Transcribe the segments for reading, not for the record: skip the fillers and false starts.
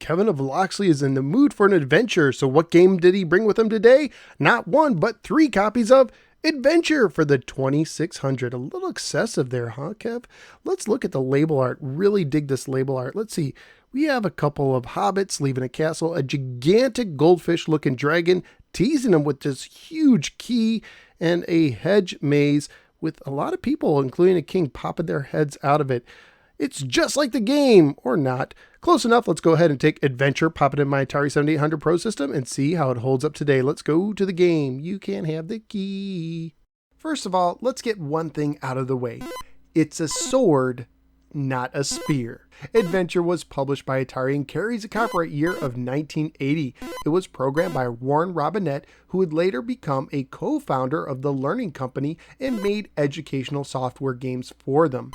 Kevin of Loxley is in the mood for an adventure, so what game did he bring with him today? Not one, but 3 copies of Adventure for the 2600. A little excessive there, huh, Kev? Let's look at the label art. Really dig this label art. Let's see. We have a couple of hobbits leaving a castle, a gigantic goldfish-looking dragon, teasing him with this huge key, and a hedge maze with a lot of people, including a king, popping their heads out of it. It's just like the game, or not. Close enough. Let's go ahead and take Adventure, pop it in my Atari 7800 Pro system, and see how it holds up today. Let's go to the game. You can have the key. First of all, let's get one thing out of the way. It's a sword, not a spear. Adventure was published by Atari and carries a copyright year of 1980. It was programmed by Warren Robinette, who would later become a co-founder of the Learning Company and made educational software games for them.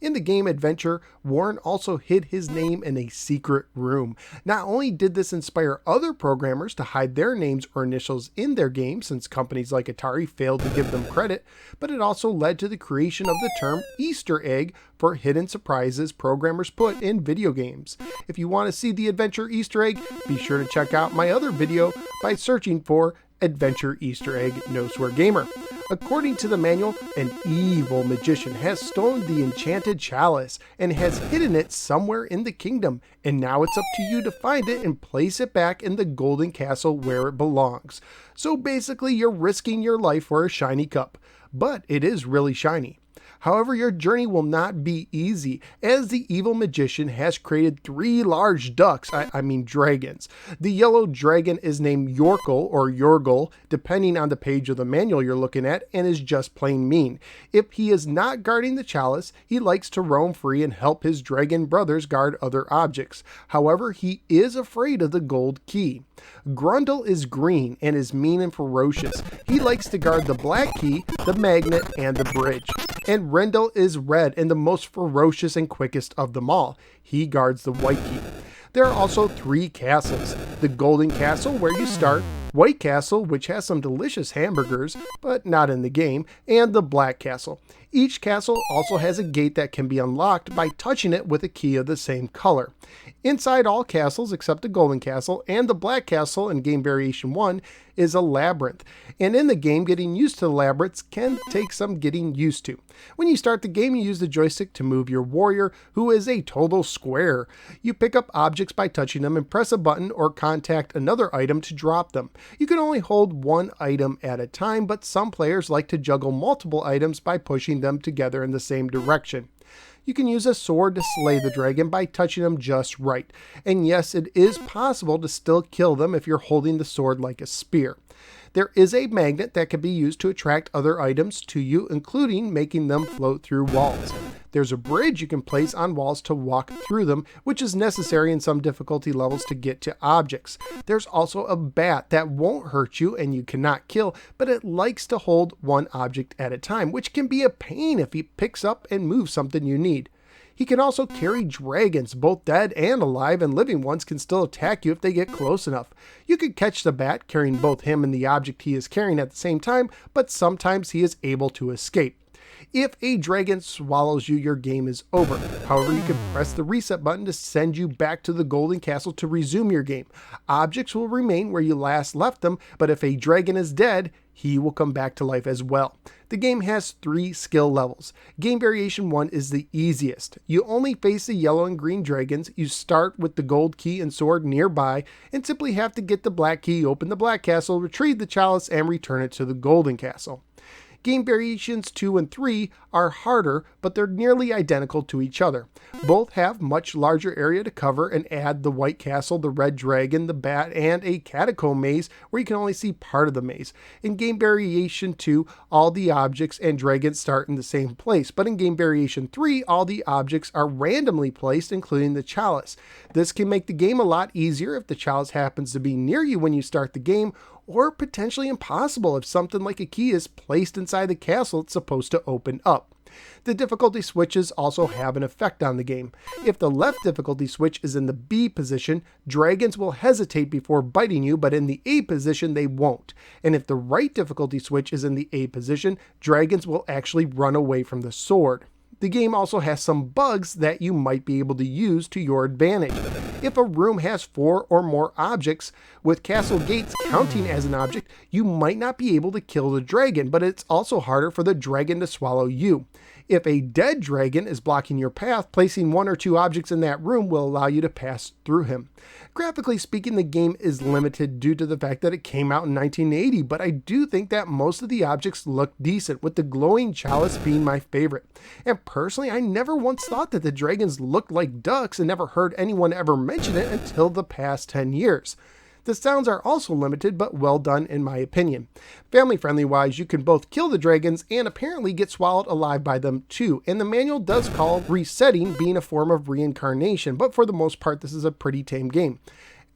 In the game Adventure, Warren also hid his name in a secret room. Not only did this inspire other programmers to hide their names or initials in their games, since companies like Atari failed to give them credit, but it also led to the creation of the term Easter egg for hidden surprises programmers put in video games. If you want to see the Adventure Easter egg, be sure to check out my other video by searching for Adventure Easter Egg No Swear Gamer. According to the manual, an evil magician has stolen the enchanted chalice and has hidden it somewhere in the kingdom, and now it's up to you to find it and place it back in the golden castle where it belongs. So basically, you're risking your life for a shiny cup, but it is really shiny. However, your journey will not be easy, as the evil magician has created 3 large ducks, I mean dragons. The yellow dragon is named Yorkle or Yorgle, depending on the page of the manual you're looking at, and is just plain mean. If he is not guarding the chalice, he likes to roam free and help his dragon brothers guard other objects. However, he is afraid of the gold key. Grundle is green and is mean and ferocious. He likes to guard the black key, the magnet, and the bridge. And Rendell is red and the most ferocious and quickest of them all. He guards the white key. There are also 3 castles. The Golden Castle, where you start, White Castle, which has some delicious hamburgers, but not in the game, and the Black Castle. Each castle also has a gate that can be unlocked by touching it with a key of the same color. Inside all castles except the Golden Castle and the Black Castle in Game Variation 1 is a labyrinth, and in the game getting used to the labyrinths can take some getting used to. When you start the game, you use the joystick to move your warrior, who is a total square. You pick up objects by touching them and press a button or contact another item to drop them. You can only hold one item at a time, but some players like to juggle multiple items by pushing them together in the same direction. You can use a sword to slay the dragon by touching them just right. And yes, it is possible to still kill them if you're holding the sword like a spear. There is a magnet that can be used to attract other items to you, including making them float through walls. There's a bridge you can place on walls to walk through them, which is necessary in some difficulty levels to get to objects. There's also a bat that won't hurt you and you cannot kill, but it likes to hold one object at a time, which can be a pain if he picks up and moves something you need. He can also carry dragons, both dead and alive, and living ones can still attack you if they get close enough. You could catch the bat, carrying both him and the object he is carrying at the same time, but sometimes he is able to escape. If a dragon swallows you, your game is over. However, you can press the reset button to send you back to the Golden Castle to resume your game. Objects will remain where you last left them, but if a dragon is dead, he will come back to life as well. The game has 3 skill levels. Game Variation 1 is the easiest. You only face the yellow and green dragons. You start with the gold key and sword nearby and simply have to get the black key, open the Black Castle, retrieve the chalice, and return it to the Golden Castle. Game Variations 2 and 3 are harder, but they're nearly identical to each other. Both have much larger area to cover and add the White Castle, the Red Dragon, the Bat, and a Catacomb maze where you can only see part of the maze. In Game Variation 2, all the objects and dragons start in the same place, but in Game Variation 3, all the objects are randomly placed, including the chalice. This can make the game a lot easier if the chalice happens to be near you when you start the game, or potentially impossible if something like a key is placed inside the castle it's supposed to open up. The difficulty switches also have an effect on the game. If the left difficulty switch is in the B position, dragons will hesitate before biting you, but in the A position they won't. And if the right difficulty switch is in the A position, dragons will actually run away from the sword. The game also has some bugs that you might be able to use to your advantage. If a room has 4 or more objects, with castle gates counting as an object, you might not be able to kill the dragon, but it's also harder for the dragon to swallow you. If a dead dragon is blocking your path, placing 1 or 2 objects in that room will allow you to pass through him. Graphically speaking, the game is limited due to the fact that it came out in 1980, but I do think that most of the objects look decent, with the glowing chalice being my favorite. And personally, I never once thought that the dragons looked like ducks and never heard anyone ever mention it until the past 10 years. The sounds are also limited, but well done in my opinion. Family friendly wise, you can both kill the dragons and apparently get swallowed alive by them too, and the manual does call resetting being a form of reincarnation, but for the most part this is a pretty tame game.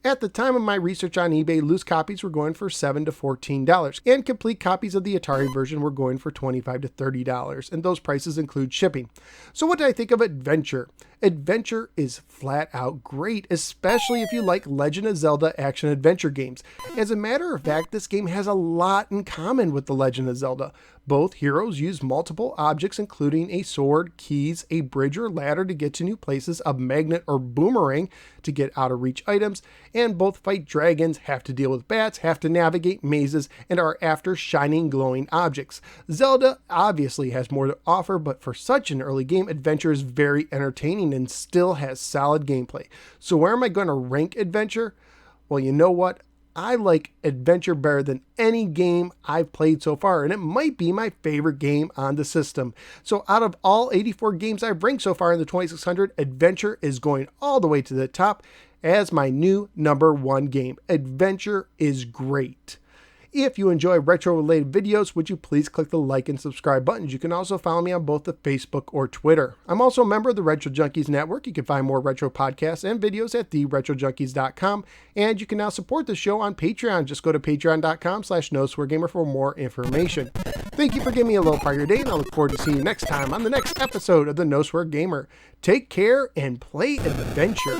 At the time of my research on eBay, loose copies were going for $7 to $14, and complete copies of the Atari version were going for $25 to $30, and those prices include shipping. So what did I think of Adventure? Adventure is flat out great, especially if you like Legend of Zelda action-adventure games. As a matter of fact, this game has a lot in common with The Legend of Zelda. Both heroes use multiple objects, including a sword, keys, a bridge or ladder to get to new places, a magnet or boomerang to get out of reach items, and both fight dragons, have to deal with bats, have to navigate mazes, and are after shining glowing objects. Zelda obviously has more to offer, but for such an early game, Adventure is very entertaining and still has solid gameplay. So where am I going to rank Adventure? Well, you know what? I like Adventure better than any game I've played so far, and it might be my favorite game on the system. So out of all 84 games I've ranked so far in the 2600, Adventure is going all the way to the top as my new #1 game. Adventure is great. If you enjoy retro-related videos, would you please click the like and subscribe buttons. You can also follow me on both the Facebook or Twitter. I'm also a member of the Retro Junkies Network. You can find more retro podcasts and videos at theretrojunkies.com. And you can now support the show on Patreon. Just go to patreon.com/NoSwearGamer for more information. Thank you for giving me a little part of your day, and I look forward to seeing you next time on the next episode of the No Swear Gamer. Take care and play adventure.